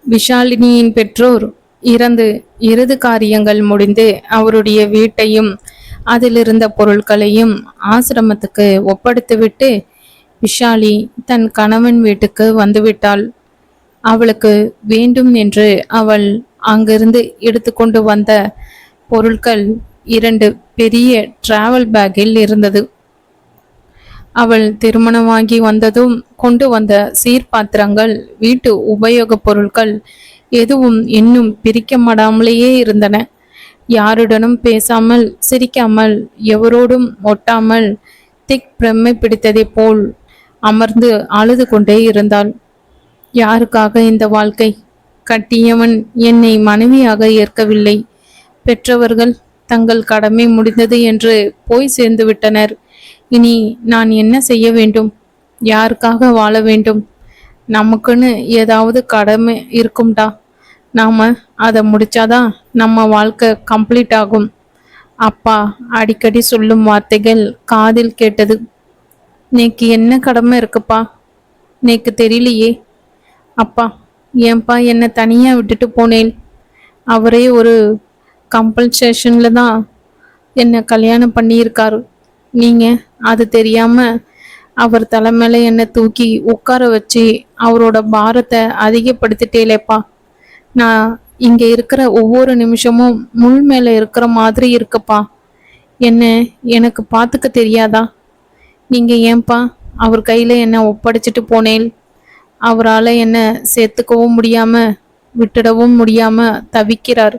விஷாலினியின் பெற்றோர் இறந்து இறுதி காரியங்கள் முடிந்து அவருடைய வீட்டையும் அதிலிருந்த பொருட்களையும் ஆசிரமத்துக்கு ஒப்படைத்துவிட்டு விஷாலி தன் கணவன் வீட்டுக்கு வந்துவிட்டாள். அவளுக்கு வேண்டும் என்று அவள் அங்கிருந்து எடுத்துக்கொண்டு வந்த பொருட்கள் 2 பெரிய டிராவல் பேக்கில் இருந்தது. அவள் திருமணமாகி வந்ததும் கொண்டு வந்த சீர்பாத்திரங்கள், வீட்டு உபயோகப் பொருட்கள் எதுவும் இன்னும் பிரிக்கப்படாமலேயே இருந்தன. யாருடனும் பேசாமல், சிரிக்காமல், எவரோடும் ஒட்டாமல் திக் பிரம்மை பிடித்ததை போல் அமர்ந்து அழுது கொண்டே இருந்தாள். யாருக்காக இந்த வாழ்க்கை? கட்டியவன் என்னை மனைவியாக ஏற்கவில்லை. பெற்றவர்கள் தங்கள் கடமை முடிந்தது என்று போய் சேர்ந்து விட்டனர். இனி நான் என்ன செய்ய வேண்டும்? யாருக்காக வாழ வேண்டும்? நமக்குன்னு ஏதாவது கடமை இருக்கும்டா. நாம அதை முடிச்சாதான் நம்ம வாழ்க்கை கம்ப்ளீட் ஆகும். அப்பா அடிக்கடி சொல்லும் வார்த்தைகள் காதில் கேட்டது. நேக்கு என்ன கடமை இருக்குப்பா? நேக்கு தெரியலையே. அப்பா, ஏன்பா என்னை தனியா விட்டுட்டு போனேன்? அவரே ஒரு கம்பல்சேஷன்ல தான் என்னை கல்யாணம் பண்ணியிருக்காரு. நீங்க அது தெரியாம அவர் தலைமையில என்னை தூக்கி உட்கார வச்சு அவரோட பாரத்தை அதிகப்படுத்திட்டேலேப்பா. நான் இங்க இருக்கிற ஒவ்வொரு நிமிஷமும் முள் மேல இருக்கிற மாதிரி இருக்குப்பா. என்ன எனக்கு பார்த்துக்க தெரியாதா? நீங்க ஏன்பா அவர் கையில என்ன ஒப்படைச்சிட்டு போனேன்? அவரால் என்ன சேர்த்துக்கவும் முடியாம விட்டுடவும் முடியாம தவிக்கிறார்.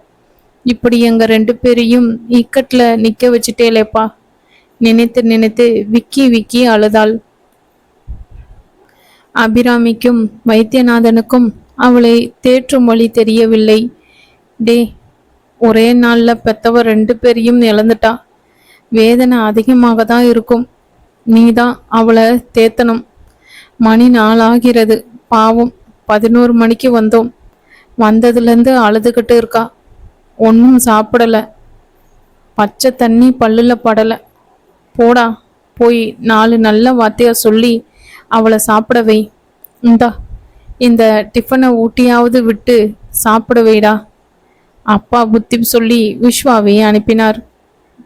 இப்படி எங்க 2 பேரையும் இக்கட்ல நிக்க வச்சுட்டேலேப்பா. நினைத்து நினைத்து விக்கி விக்கி அழுதாள். அபிராமிக்கும் வைத்தியநாதனுக்கும் அவளை தேற்றும் வழி தெரியவில்லை. டே, ஒரே நாள்ல பெத்தவ 2 பேரையும் இழந்துட்டா. வேதனை அதிகமாக தான் இருக்கும். நீதான் அவளை தேத்தணும். மணி 4 ஆகிறது. பாவம், 11 மணிக்கு வந்தோம். வந்ததுலேருந்து அழுதுகிட்டு இருக்கா. ஒன்றும் சாப்பிடல. பச்சை தண்ணி பல்லுல படல. போடா, போய் 4 நல்ல வார்த்தையா சொல்லி அவளை சாப்பிட வை. இந்தா, இந்த டிஃபனை ஊட்டியாவது விட்டு சாப்பிட வைடா. அப்பா புத்தி சொல்லி விஸ்வாவை அனுப்பினார்.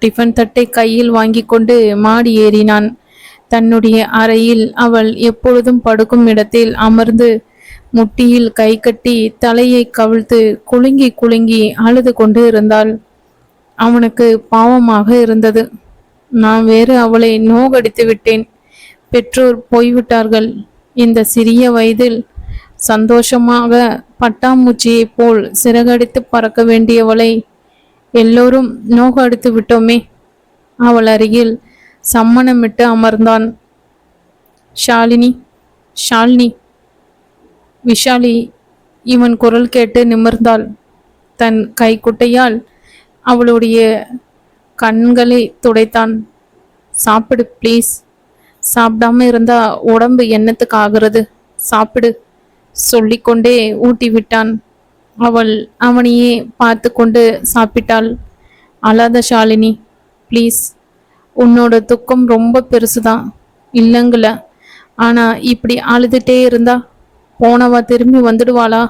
டிஃபன் தட்டை கையில் வாங்கி கொண்டு மாடி ஏறினான். தன்னுடைய அறையில் அவள் எப்பொழுதும் படுக்கும் இடத்தில் அமர்ந்து முட்டியில் கை கட்டி தலையை கவிழ்த்து குலுங்கி குலுங்கி அழுது கொண்டு இருந்தாள். அவனுக்கு பாவமாக இருந்தது. நான் வேறு அவளை நோகடித்து விட்டேன். பெற்றோர் போய்விட்டார்கள். இந்த சிறிய வயதில் சந்தோஷமாக பட்டாம்பூச்சியைப் போல் சிறகடித்து பறக்க வேண்டியவளை எல்லோரும் நோகடித்து விட்டோமே. அவள் அருகில் சம்மணமிட்டு அமர்ந்தான். ஷாலினி, ஷாலினி. விஷாலி இவன் குரல் கேட்டு நிமிர்ந்தாள். தன் கைக்குட்டையால் அவளுடைய கண்களை துடைத்தான். சாப்பிடு ப்ளீஸ். சாப்பிடாம இருந்தா உடம்பு என்னத்துக்கு ஆகிறது? சாப்பிடு சொல்லிக்கொண்டே ஊட்டி விட்டான். அவள் அவனையே பார்த்து கொண்டு சாப்பிட்டாள். அழாத ஷாலினி, ப்ளீஸ். உன்னோட துக்கம் ரொம்ப பெருசுதான், இல்லைங்கள? ஆனா இப்படி அழுதுட்டே இருந்தா போனவா திரும்பி வந்துடுவாளா?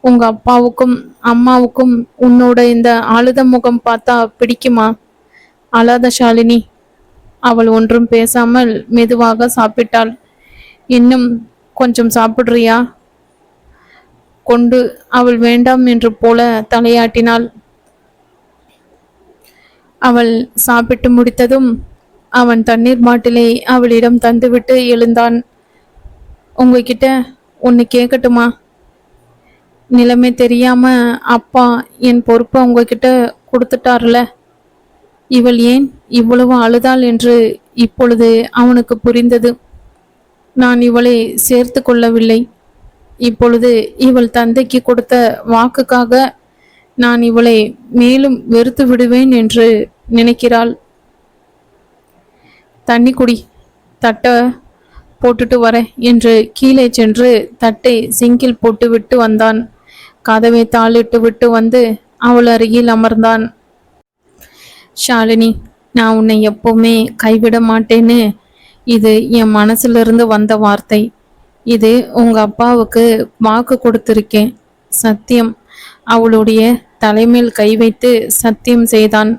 உங்க அப்பாவுக்கும் அம்மாவுக்கும் உன்னோட இந்த அழுத முகம் பார்த்தா பிடிக்குமா? அழாத ஷாலினி. அவள் ஒன்றும் பேசாமல் மெதுவாக சாப்பிட்டாள். இன்னும் கொஞ்சம் சாப்பிட்றியா? கொண்டு அவள் வேண்டாம் என்று போல தலையாட்டினாள். அவள் சாப்பிட்டு முடித்ததும் அவன் தண்ணீர் பாட்டிலை அவளிடம் தந்துவிட்டு எழுந்தான். உங்ககிட்ட ஒன்று கேட்கட்டுமா? நிலைமை தெரியாம அப்பா என் பொறுப்பை உங்ககிட்ட கொடுத்துட்டார்ல. இவள் ஏன் இவ்வளவு அழுதாள் என்று இப்பொழுது அவனுக்கு புரிந்தது. நான் இவளை சேர்த்து கொள்ளவில்லை. இப்பொழுது இவள் தந்தைக்கு கொடுத்த வாக்குக்காக நான் இவளை மேலும் வெறுத்து விடுவேன் என்று நினைக்கிறாள். தண்ணி குடி, தட்டை போட்டுட்டு வர என்று கீழே சென்று தட்டை சிங்கில் போட்டு விட்டு வந்தான். கதவை தாளிட்டு விட்டு வந்து அவள் அருகில் அமர்ந்தான். ஷாலினி, நான் உன்னை எப்பவுமே கைவிட மாட்டேன்னு இது என் மனசுல இருந்து வந்த வார்த்தை. இது உங்க அப்பாவுக்கு வாக்கு கொடுத்துருக்கேன். சத்தியம். அவளுடைய தலைமேல் கை வைத்து சத்தியம் செய்தான்.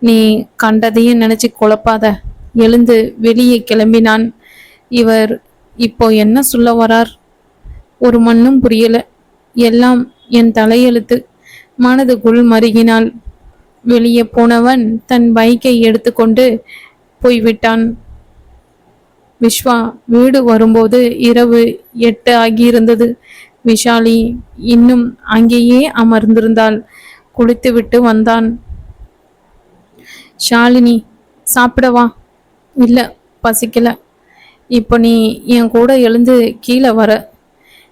நீ கண்டதையும் நினைச்சு குழப்பாத. எழுந்து வெளியே கிளம்பினான். இவர் இப்போ என்ன சொல்ல வரார்? ஒரு மண்ணும் புரியல. எல்லாம் என் தலையெழுத்து. மனதுக்குள் மருகினாள். வெளியே போனவன் தன் பைக்கை எடுத்துக்கொண்டு போய்விட்டான். விஸ்வா வீடு வரும்போது இரவு 8 ஆகியிருந்தது. விஷாலி இன்னும் அங்கேயே அமர்ந்திருந்தாள். குளித்துவிட்டு வந்தான். ஷாலினி, சாப்பிடவா? இல்லை, பசிக்கல. இப்போ நீ என் கூட எழுந்து கீழே வர.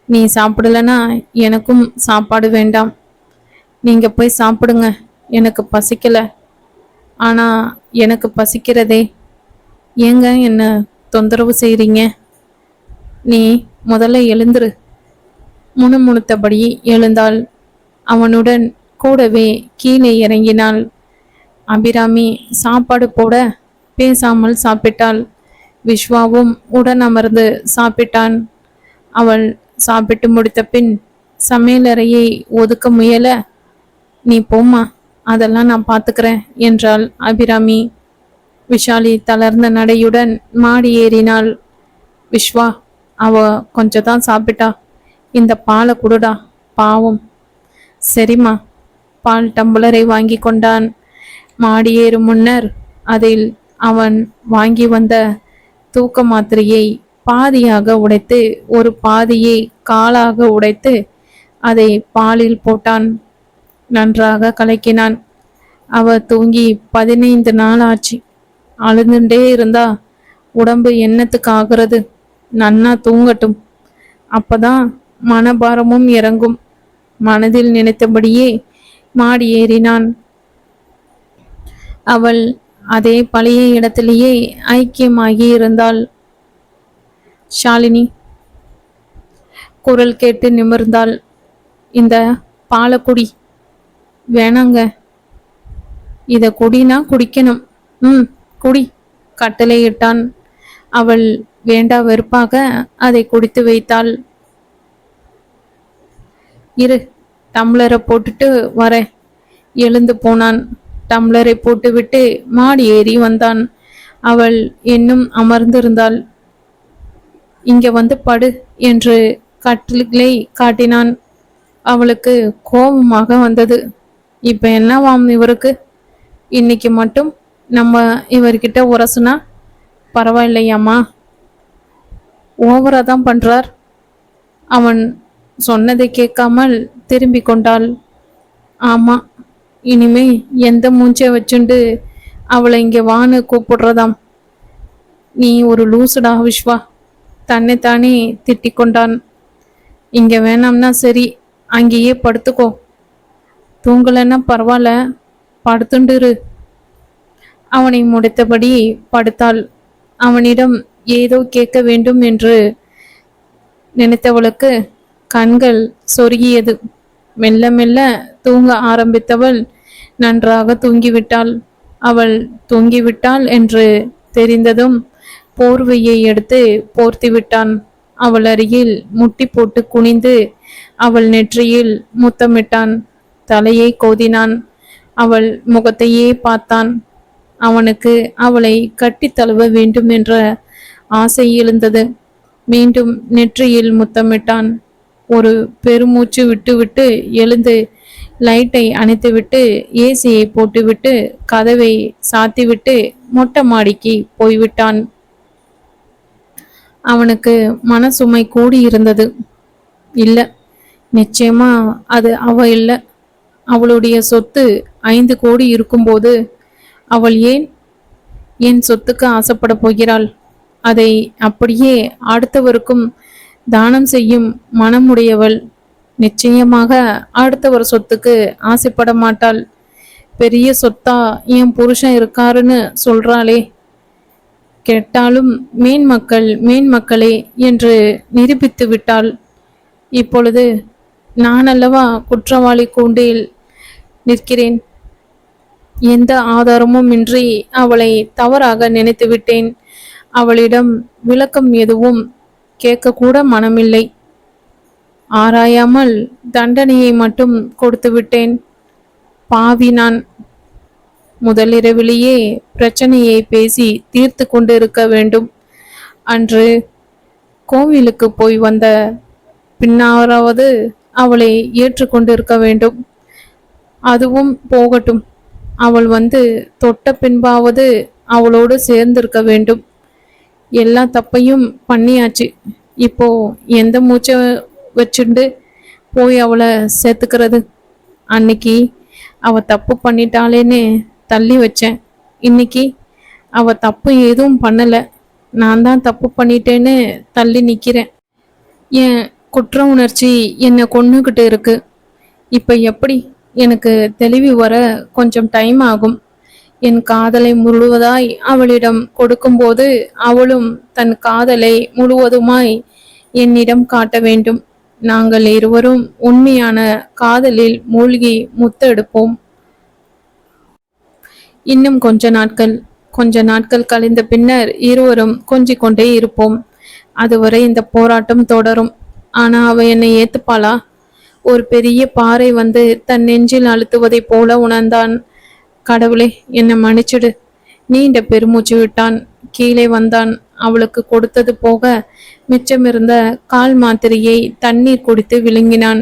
நீ சாப்பிடலன்னா எனக்கும் சாப்பாடு வேண்டாம். நீங்க போய் சாப்பிடுங்க. எனக்கு பசிக்கல. ஆனா எனக்கு பசிக்கிறதே. ஏங்க என்ன தொந்தரவு செய்றீங்க? நீ முதல்ல எழுந்துரு. முணுமுணுத்தபடி எழுந்தாள். அவனுடன் கூடவே கீழே இறங்கினாள். அபிராமி சாப்பாடு போட பேசாமல் சாப்பிட்டாள். விஸ்வாவும் உடன் அமர்ந்து சாப்பிட்டான். அவள் சாப்பிட்டு முடித்த பின் சமையலறையை ஒதுக்க முயல, நீ போம்மா, அதெல்லாம் நான் பார்த்துக்கிறேன் என்றாள் அபிராமி. விஷாலி தளர்ந்த நடையுடன் மாடி ஏறினாள். விஸ்வா, அவ கொஞ்சம் தான் சாப்பிட்டா. இந்த பாலை குடுடா, பாவம். சரிம்மா. பால் டம்ளரை வாங்கி கொண்டான். மாடி ஏறும் முன்னர் அதில் அவன் வாங்கி வந்த தூக்க மாத்திரையை பாதியாக உடைத்து ஒரு பாதியை காலாக உடைத்து அதை பாலில் போட்டான். நன்றாக கலக்கினான். அவ தூங்கி 15 நாள் ஆச்சு. அழுதுண்டே இருந்தா உடம்பு என்னத்துக்கு ஆகிறது? நன்னா தூங்கட்டும். அப்பதான் மனபாரமும் இறங்கும். மனதில் நினைத்தபடியே மாடி ஏறினான். அவள் அதே பழைய இடத்திலேயே ஐக்கியமாகி இருந்தாள். ஷாலினி, குரல் கேட்டு நிமிர்ந்தாள். இந்த பாலக்குடி. வேணாங்க. இத குடினா குடிக்கணும். குடி, கட்டளை இட்டான். அவள் வேண்டா வெறுப்பாக அதை குடித்து வைத்தாள். இரு, டம்ளரை போட்டுட்டு வரேன். எழுந்து போனான். டம்ளரை போட்டுவிட்டு மாடி ஏறி வந்தான். அவள் இன்னும் அமர்ந்திருந்தாள். இங்க வந்து படு என்று கட்டிலை காட்டினான். அவளுக்கு கோபமாக வந்தது. இப்ப என்னவாம் இவருக்கு? இன்னைக்கு மட்டும் நம்ம இவர்கிட்ட உரசுனா பரவாயில்லையாம்மா? ஓவரா தான் பண்றார். அவன் சொன்னதை கேட்காமல் திரும்பி கொண்டாள். ஆமா, இனிமே எந்த மூஞ்சை வச்சுண்டு அவளை இங்க வான்னு கூப்பிடுறதாம். நீ ஒரு லூசுடா விஸ்வா. தன்னைத்தானே திட்டிக் கொண்டான். இங்க வேணாம்னா சரி, அங்கேயே படுத்துக்கோ. தூங்கலன்னா பரவாயில்ல, படுத்துண்டுரு. அவனை முடித்தபடி படுத்தாள். அவனிடம் ஏதோ கேட்க வேண்டும் என்று நினைத்தவளுக்கு கண்கள் சொருகியது. மெல்ல மெல்ல தூங்க ஆரம்பித்தவள் நன்றாக தூங்கிவிட்டாள். அவள் தூங்கிவிட்டாள் என்று தெரிந்ததும் போர்வையை எடுத்து போர்த்தி விட்டான். அவள் அருகில் முட்டி போட்டு குனிந்து அவள் நெற்றியில் முத்தமிட்டான். தலையை கோதினான். அவள் முகத்தையே பார்த்தான். அவனுக்கு அவளை கட்டி தழுவ வேண்டும் என்ற ஆசை எழுந்தது. மீண்டும் நெற்றியில் முத்தமிட்டான். ஒரு பெருமூச்சு விட்டுவிட்டு எழுந்து லைட்டை அணைத்துவிட்டு ஏசியை போட்டுவிட்டு கதவை சாத்திவிட்டு மொட்டை மாடிக்கு போய்விட்டான். அவனுக்கு மனசுமை கூடி இருந்தது. இல்ல, நிச்சயமா அது அவ இல்ல. அவளுடைய சொத்து 5 கோடி இருக்கும்போது அவள் ஏன் என் சொத்துக்கு ஆசைப்பட போகிறாள்? அதை அப்படியே அடுத்தவருக்கும் தானம் செய்யும் மனமுடையவள். நிச்சயமாக அடுத்தவர் சொத்துக்கு ஆசைப்பட மாட்டாள். பெரிய சொத்தா என் புருஷன் இருக்காருன்னு சொல்றாளே, கேட்டாலும் மேன்மக்களே என்று நிரூபித்து விட்டாள். இப்பொழுது நான் அல்லவா குற்றவாளி கூண்டில் நிற்கிறேன். எந்த ஆதாரமும் இன்றி அவளை தவறாக நினைத்து விட்டேன். அவளிடம் விளக்கம் எதுவும் கேட்கக்கூட மனமில்லை. ஆராயாமல் தண்டனையை மட்டும் கொடுத்து விட்டேன். பாவி நான். முதலிரவிலேயே பிரச்சனையை பேசி தீர்த்து கொண்டு இருக்க வேண்டும். அன்று கோவிலுக்கு போய் வந்த பின்னாராவது அவளை ஏற்றுக்கொண்டிருக்க வேண்டும். அதுவும் போகட்டும், அவள் வந்து தொட்ட பின்பாவது அவளோடு சேர்ந்திருக்க வேண்டும். எல்லா தப்பையும் பண்ணியாச்சு. இப்போ எந்த மூச்சை வச்சுண்டு போய் அவளை சேர்த்துக்கிறது? அன்னைக்கு அவ தப்பு பண்ணிட்டாளேன்னு தள்ளி வச்சேன். இன்னைக்கு அவ தப்பு எதுவும் பண்ணலை, நான் தான் தப்பு பண்ணிட்டேன்னு தள்ளி நிற்கிறேன். என் குற்ற உணர்ச்சி என்னை கொன்னுக்கிட்டு இருக்கு. இப்போ எப்படி? எனக்கு தெளிவு வர கொஞ்சம் டைம் ஆகும். என் காதலை முழுவதாய் அவளிடம் கொடுக்கும்போது அவளும் தன் காதலை முழுவதுமாய் என்னிடம் காட்ட வேண்டும். நாங்கள் இருவரும் உண்மையான காதலில் மூழ்கி முத்தெடுப்போம். இன்னும் கொஞ்ச நாட்கள் கழிந்த பின்னர் இருவரும் கொஞ்சிக் கொண்டே இருப்போம். அதுவரை இந்த போராட்டம் தொடரும். ஆனா அவ என்னை ஏத்துப்பாளா? ஒரு பெரிய பாறை வந்து தன் நெஞ்சில் அழுத்துவதை போல உணர்ந்தான். கடவுளே, என்னை மன்னிச்சிடு. நீண்ட பெருமூச்சு விட்டான். கீழே வந்தான். அவளுக்கு கொடுத்தது போக மிச்சமிருந்த கால் மாத்திரையை தண்ணீர் குடித்து விழுங்கினான்.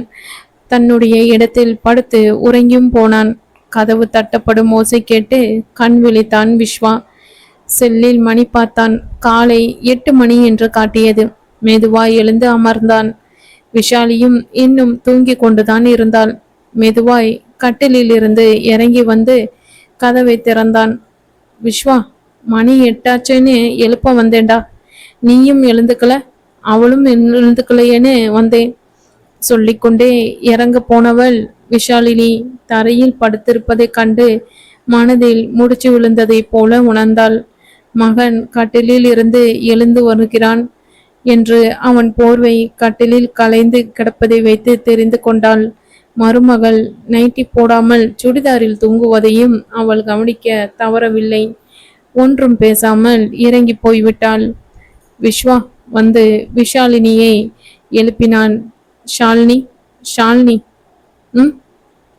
தன்னுடைய இடத்தில் படுத்து உறங்கியும் போனான். கதவு தட்டப்படும் ஓசை கேட்டு கண் விழித்தான் விஸ்வா. செல்லில் மணி பார்த்தான். காலை 8 மணி என்று காட்டியது. மெதுவாய் எழுந்து அமர்ந்தான். விஷாலியும் இன்னும் தூங்கி கொண்டுதான் இருந்தாள். மெதுவாய் கட்டிலில் இருந்து இறங்கி வந்து கதவை திறந்தான். விஸ்வா, மணி 8 எழுப்ப வந்தேன்டா. நீயும் எழுந்துக்கல, அவளும் எழுந்துக்கலையேன்னு வந்தேன் சொல்லிக்கொண்டே இறங்க போனவள் விஷாலினி தரையில் படுத்திருப்பதைக் கண்டு மனதில் முடிச்சு விழுந்ததை போல உணர்ந்தாள். மகன் கட்டிலில் இருந்து எழுந்து வருகிறான் என்று அவன் போர்வை கட்டிலில் கலைந்து கிடப்பதை வைத்து தெரிந்து கொண்டாள். மருமகள் நைட்டி போடாமல் சுடிதாரில் தூங்குவதையும் அவள் கவனிக்க தவறவில்லை. ஒன்றும் பேசாமல் இறங்கி போய்விட்டாள். விஸ்வா வந்து விஷாலினியை எழுப்பினான். ஷாலினி, ஷாலினி.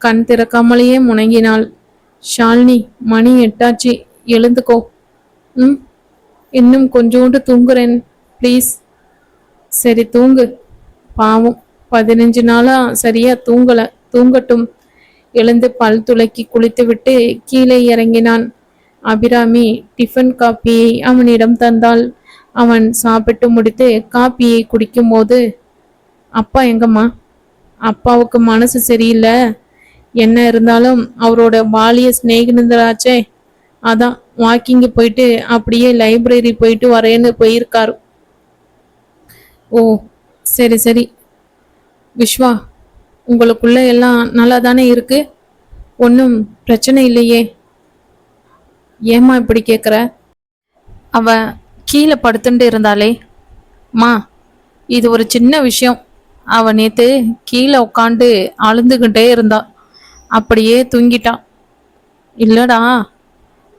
கண் திறக்காமலேயே முணங்கினாள். ஷாலினி, மணி 8 எழுந்துக்கோ. இன்னும் கொஞ்சோண்டு தூங்குறேன் ப்ளீஸ். சரி தூங்கு. பாவம் 15 நாளா சரியா தூங்கல, தூங்கட்டும். எழுந்து பல் துளக்கி குளித்துவிட்டு கீழே இறங்கினான். அபிராமி டிஃபன் காப்பியை அவனிடம் தந்தாள். அவன் சாப்பிட்டு முடித்து காப்பியை குடிக்கும் போது, அப்பா எங்கம்மா? அப்பாவுக்கு மனசு சரியில்லை. என்ன இருந்தாலும் அவரோட பாலிய சிநேகிதராச்சே, அதான் வாக்கிங்கு போயிட்டு அப்படியே லைப்ரரி போயிட்டு வரேன்னு போயிருக்காரு. ஓ, சரி சரி. விஸ்வா, உங்களுக்குள்ள எல்லாம் நல்லா தானே இருக்கு? ஒன்றும் பிரச்சனை இல்லையே? ஏம்மா இப்படி கேட்குற? அவ கீழே படுத்துட்டு இருந்தாளே மா, இது ஒரு சின்ன விஷயம். அவ நேத்து கீழே உட்காந்து அழுந்துகிட்டே இருந்தா, அப்படியே தூங்கிட்டான். இல்லடா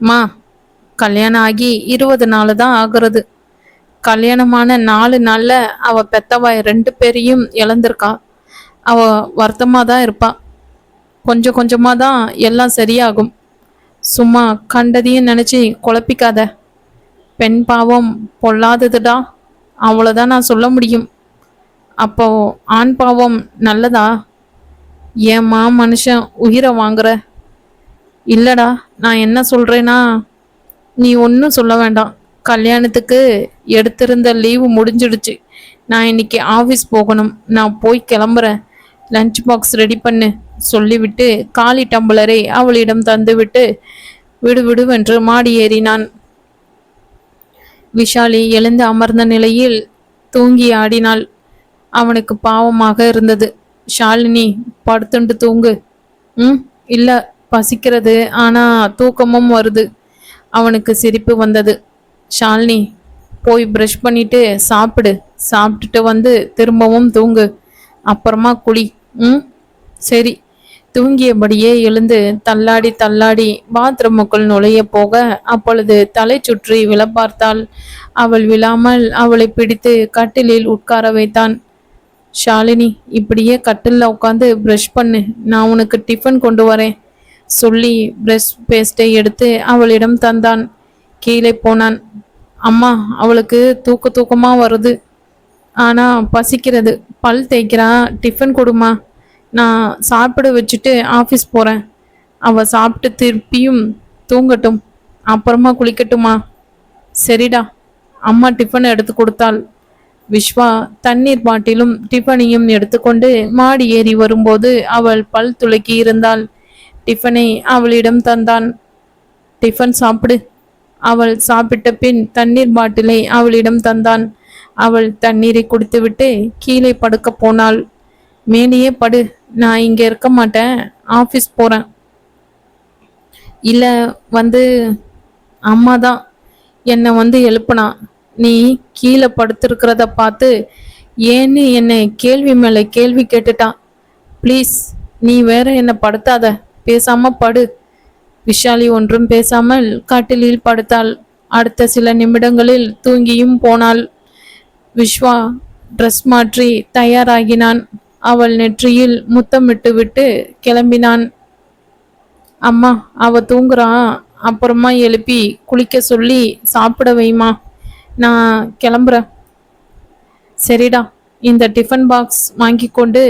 மா, கல்யாணம் ஆகி 20 நாள் தான் ஆகுறது. கல்யாணமான 4 நாள்ல அவ பெத்தவ 2 பேரையும் இழந்திருக்கா. அவ வருத்தமா தான் இருப்பா. கொஞ்சம் கொஞ்சமா தான் எல்லாம் சரியாகும். சும்மா கண்டதையும் நினைச்சு குழப்பிக்காத. பெண் பாவம் பொல்லாததுடா, அவ்வளோதான் நான் சொல்ல முடியும். அப்போ ஆண் பாவம் நல்லதா? ஏம்மா மனுஷன் உயிரை வாங்குற? இல்லடா, நான் என்ன சொல்றேன்னா, நீ ஒன்றும் சொல்ல வேண்டாம். கல்யாணத்துக்கு எடுத்திருந்த லீவு முடிஞ்சிடுச்சு. நான் இன்னைக்கு ஆஃபீஸ் போகணும். நான் போய் கிளம்புறேன். லஞ்ச் பாக்ஸ் ரெடி பண்ணு சொல்லிவிட்டு காலி டம்ளரை அவளிடம் தந்துவிட்டு விடுவிடுவென்று மாடி ஏறினான். விஷாலி எழுந்து அமர்ந்த நிலையில் தூங்கி ஆடினாள். அவனுக்கு பாவமாக இருந்தது. ஷாலினி, படுத்துண்டு தூங்கு. இல்லை, பசிக்கிறது, ஆனா தூக்கமும் வருது. அவனுக்கு சிரிப்பு வந்தது. ஷாலினி, போய் ப்ரஷ் பண்ணிட்டு சாப்பிடு. சாப்பிட்டுட்டு வந்து திரும்பவும் தூங்கு. அப்புறமா குளி. சரி. தூங்கியபடியே எழுந்து தள்ளாடி தள்ளாடி பாத்ரூமுக்குள் நுழைய போக அப்பொழுது தலை சுற்றி விழ பார்த்தாள். அவள் விழாமல் அவளை பிடித்து கட்டிலில் உட்கார வைத்தான். ஷாலினி, இப்படியே கட்டில்ல உட்காந்து ப்ரஷ் பண்ணு, நான் உனக்கு டிஃபன் கொண்டு வரேன் சொல்லி ப்ரஷ் பேஸ்ட்டை எடுத்து அவளிடம் தந்தான். கீழே போனான். அம்மா, அவளுக்கு தூக்கமா வருது, ஆனா பசிக்கிறது. பல் தேய்க்கிறா, டிஃபன் கொடுமா, நான் சாப்பிட வச்சுட்டு ஆஃபீஸ் போகிறேன். அவள் சாப்பிட்டு திருப்பியும் தூங்கட்டும், அப்புறமா குளிக்கட்டுமா? சரிடா. அம்மா டிஃபன் எடுத்து கொடுத்தாள். விஸ்வா தண்ணீர் பாட்டிலும் டிஃபனையும் எடுத்துக்கொண்டு மாடி ஏறி வரும்போது அவள் பல் துளக்கி இருந்தாள். டிஃபனை அவளிடம் தந்தான். டிஃபன் சாப்பிடு. அவள் சாப்பிட்ட பின் தண்ணீர் பாட்டிலை அவளிடம் தந்தான். அவள் தண்ணீரை குடித்துவிட்டு கீழே படுக்க போனாள். மேலேயே படு, நான் இங்கே இருக்க மாட்டேன், ஆஃபீஸ் போகிறேன். இல்லை வந்து அம்மா தான் என்னை வந்து எழுப்புனா. நீ கீழே படுத்திருக்கிறத பார்த்து ஏன்னு என்னை கேள்வி மேலே கேள்வி கேட்டுட்டான். ப்ளீஸ், நீ வேற என்னை படுத்தாத, பேசாம படு. விஷாலி ஒன்றும் பேசாமல் கட்டிலில் படுத்தாள். அடுத்த சில நிமிடங்களில் தூங்கியும் போனாள். விஸ்வா ட்ரெஸ் மாற்றி தயாராகினான். அவள் நெற்றியில் முத்தமிட்டு விட்டு கிளம்பினான். அம்மா, அவ தூங்குறான், அப்புறமா எழுப்பி குளிக்க சொல்லி சாப்பிட வைமா, நான் கிளம்புறேன். சரிடா. இந்த டிஃபன் பாக்ஸ் வாங்கி கொண்டு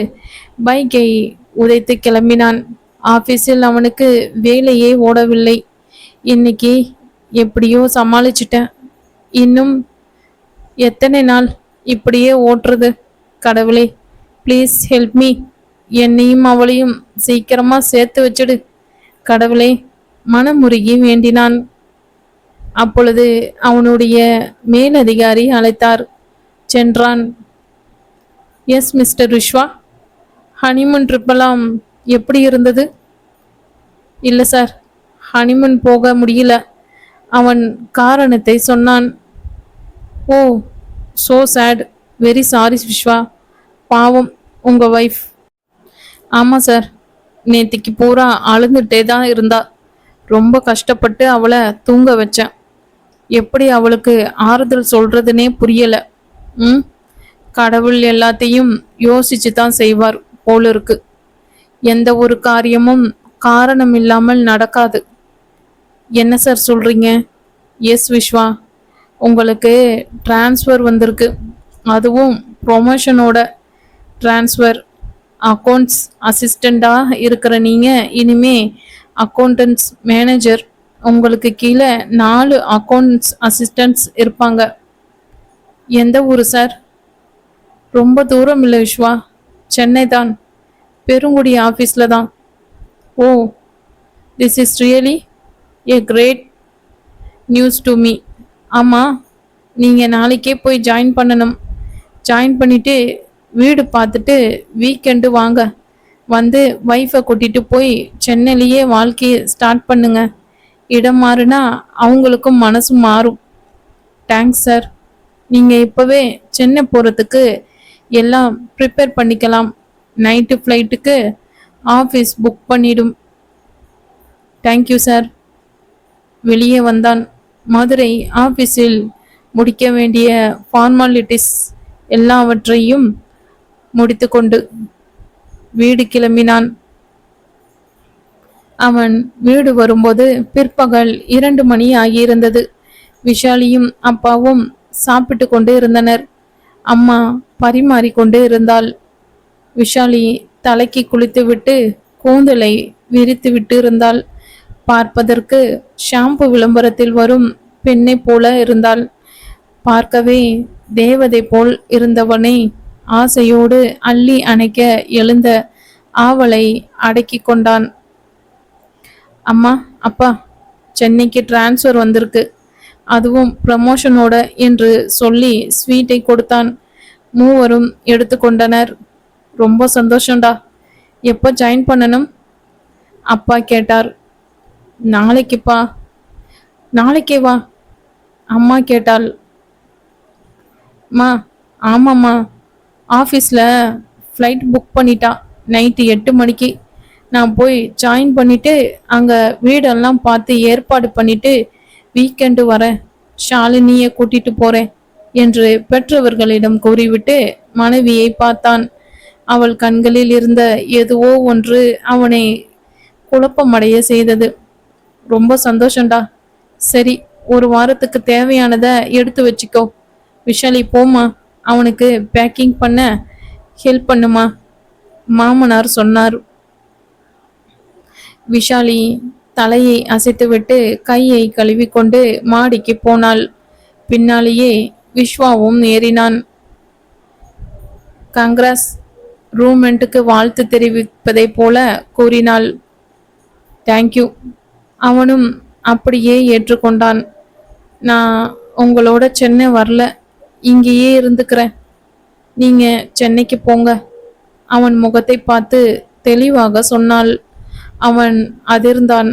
பைக்கை உதைத்து கிளம்பினான். ஆஃபீஸில் அவனுக்கு வேலையே ஓடவில்லை. இன்னைக்கு எப்படியோ சமாளிச்சிட்டேன். இன்னும் எத்தனை நாள் இப்படியே ஓட்டுறது? கடவுளே, ப்ளீஸ் ஹெல்ப் மீ. என்னையும் அவளையும் சீக்கிரமா சேர்த்து வச்சிடு கடவுளே, மனமுருகி வேண்டினான். அப்பொழுது அவனுடைய மேலதிகாரி அழைத்தார். சென்றான். எஸ் மிஸ்டர் விஸ்வா, ஹனிமூன் ட்ரிப்பெல்லாம் எப்படி இருந்தது? இல்லை சார், ஹனிமூன் போக முடியல. அவன் காரணத்தை சொன்னான். Oh, so sad. Very sorry Viswa. பாவம் உங்கள் ஒய்ஃப். ஆமாம் சார், நேத்திக்கு பூரா அழுந்துட்டே தான் இருந்தா. ரொம்ப கஷ்டப்பட்டு அவளை தூங்க வச்சேன். எப்படி அவளுக்கு ஆறுதல் சொல்றதுனே புரியல. கடவுள் எல்லாத்தையும் யோசிச்சு தான் செய்வார் போல இருக்கு. எந்த ஒரு காரியமும் காரணம் இல்லாமல் நடக்காது. என்ன சார் சொல்றீங்க? எஸ் விஸ்வா, உங்களுக்கு டிரான்ஸ்ஃபர் வந்திருக்கு. அதுவும் ப்ரொமோஷனோட டிரான்ஸ்ஃபர். அக்கௌண்ட்ஸ் அசிஸ்டண்டாக இருக்கிற நீங்கள் இனிமே அக்கௌண்டன்ஸ் மேனேஜர். உங்களுக்கு கீழே 4 அக்கௌண்ட்ஸ் அசிஸ்டன்ட்ஸ் இருப்பாங்க. எந்த ஊர் சார்? ரொம்ப தூரம் இல்லை விஸ்வா, சென்னை தான், பெருங்குடி ஆஃபீஸில் தான். Oh, this is really a great news to me. ஆமாம், நீங்கள் நாளைக்கே போய் ஜாயின் பண்ணணும். ஜாயின் பண்ணிவிட்டு வீடு பார்த்துட்டு வீக்கெண்டு வாங்க. வந்து ஒய்ஃபை கூட்டிகிட்டு போய் சென்னையிலேயே வாழ்க்கையை ஸ்டார்ட் பண்ணுங்க. இடம் மாறுனா அவங்களுக்கும் மனசு மாறும். Thanks sir. நீங்கள் இப்போவே சென்னை போகிறதுக்கு எல்லாம் ப்ரிப்பேர் பண்ணிக்கலாம். நைட்டு ஃப்ளைட்டுக்கு ஆஃபீஸ் புக் பண்ணிடும். Thank you sir. வெளியே வந்தான். மதுரை ஆஃபீஸில் முடிக்க வேண்டிய ஃபார்மாலிட்டிஸ் எல்லாவற்றையும் முடித்துக்கொண்டு வீடு கிளம்பினான். அவன் வீடு வரும்போது பிற்பகல் 2 மணி ஆகியிருந்தது. விஷாலியும் அப்பாவும் சாப்பிட்டு கொண்டு இருந்தனர். அம்மா பரிமாறி கொண்டு இருந்தாள். விஷாலி தலைக்கு குளித்துவிட்டு கூந்தலை விரித்து விட்டு இருந்தாள். பார்ப்பதற்கு ஷாம்பு விளம்பரத்தில் வரும் பெண்ணை போல இருந்தாள். பார்க்கவே தேவதை போல் இருந்தவனை ஆசையோடு அள்ளி அணைக்க எழுந்த ஆவலை அடக்கி கொண்டான். அம்மா, அப்பா, சென்னைக்கு டிரான்ஸ்ஃபர் வந்திருக்கு, அதுவும் ப்ரமோஷனோட என்று சொல்லி ஸ்வீட்டை கொடுத்தான். மூவரும் எடுத்துக்கொண்டனர். ரொம்ப சந்தோஷம்டா. எப்போ ஜாயின் பண்ணணும்? அப்பா கேட்டார். நாளைக்குப்பா. நாளைக்கே வா, அம்மா கேட்டாள். மா, ஆமாம்மா, ஆஃபீஸில் ஃப்ளைட் புக் பண்ணிட்டா. நைட்டு 8 மணிக்கு. நான் போய் ஜாயின் பண்ணிவிட்டு அங்கே வீடெல்லாம் பார்த்து ஏற்பாடு பண்ணிவிட்டு வீக்கெண்டு வரேன். ஷாலினியை கூட்டிகிட்டு போகிறேன் என்று பெற்றவர்களிடம் கூறிவிட்டு மனைவியை பார்த்தான். அவள் கண்களில் இருந்த எதுவோ ஒன்று அவனை குழப்பமடைய செய்தது. ரொம்ப சந்தோஷம்டா. சரி, ஒரு வாரத்துக்கு தேவையானத எடுத்து வச்சுக்கோ. விஷாலி போமா, அவனுக்கு பேக்கிங் பண்ண ஹெல்ப் பண்ணுமா, மாமனார் சொன்னார். விஷாலி தலையை அசைத்துவிட்டு கையை கழுவிக்கொண்டு மாடிக்கு போனாள். பின்னாலேயே விஸ்வாவும் ஏறினான். காங்கிரஸ், ரூமெண்ட்டுக்கு வாழ்த்து தெரிவிப்பதை போல கூறினாள். தேங்க்யூ. அவனும் அப்படியே ஏற்றுக்கொண்டான். நான் உங்களோட சென்னை வரல, இங்கேயே இருந்துக்கிறேன். நீங்க சென்னைக்கு போங்க, அவன் முகத்தை பார்த்து தெளிவாக சொன்னாள். அவன் அதிர்ந்தான்.